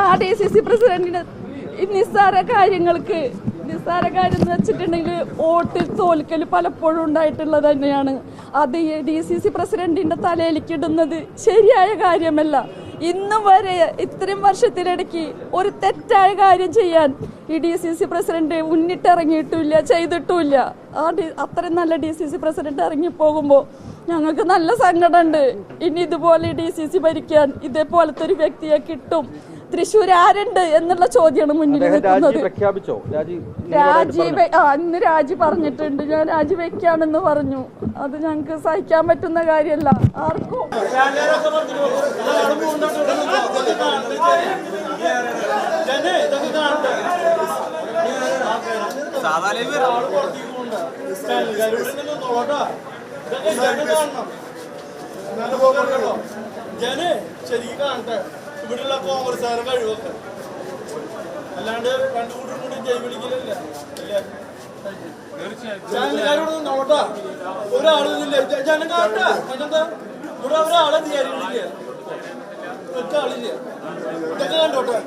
ആ DCC പ്രസിഡന്റിന് നിസ്സാര കാര്യം എന്ന് വെച്ചിട്ടുണ്ടെങ്കിൽ വോട്ട് തോൽക്കൽ പലപ്പോഴും ഉണ്ടായിട്ടുള്ളത് തന്നെയാണ്. അത് DCC പ്രസിഡന്റിന്റെ തലയിലേക്ക് ഇടുന്നത് ശരിയായ കാര്യമല്ല. ഇന്നും വരെ ഇത്രയും വർഷത്തിലിടയ്ക്ക് ഒരു തെറ്റായ കാര്യം ചെയ്യാൻ ഈ DCC പ്രസിഡന്റ് മുന്നിട്ടിറങ്ങിയിട്ടില്ല, ചെയ്തിട്ടുമില്ല. അത്രയും നല്ല DCC പ്രസിഡന്റ് ഇറങ്ങിപ്പോകുമ്പോൾ ഞങ്ങൾക്ക് നല്ല സങ്കടമുണ്ട്. ഇനി ഇതുപോലെ DCC ഭരിക്കാൻ ഇതേപോലത്തെ ഒരു വ്യക്തിയെ കിട്ടും. തൃശ്ശൂർ ആരുണ്ട് എന്നുള്ള ചോദ്യമാണ് മുന്നിൽ നിൽക്കുന്നത്. ഇന്ന് രാജി പറഞ്ഞിട്ടുണ്ട്. ഞാൻ രാജിവെക്കാണെന്ന് പറഞ്ഞു. അത് ഞങ്ങൾക്ക് സഹിക്കാൻ പറ്റുന്ന കാര്യമല്ല ആർക്കും. ശരിക്കും കാണട്ടെ ഇവിടെയുള്ള കോൺഗ്രസ്സുകാരെ കഴിവൊക്കെ, അല്ലാണ്ട് രണ്ടുകൂട്ടും കൂടി ജയ് വിളിക്കലല്ല. ചാനലുകാരോട് നോട്ടാ ഒരാളില്ല, ജനം കാണട്ടെ. അതിനെന്താ ഇവിടെ ഒരാളെ ജയ് വിളിക്കുക, ഒറ്റ ആളില്ല. ഇതൊക്കെ കണ്ടോട്ടെ.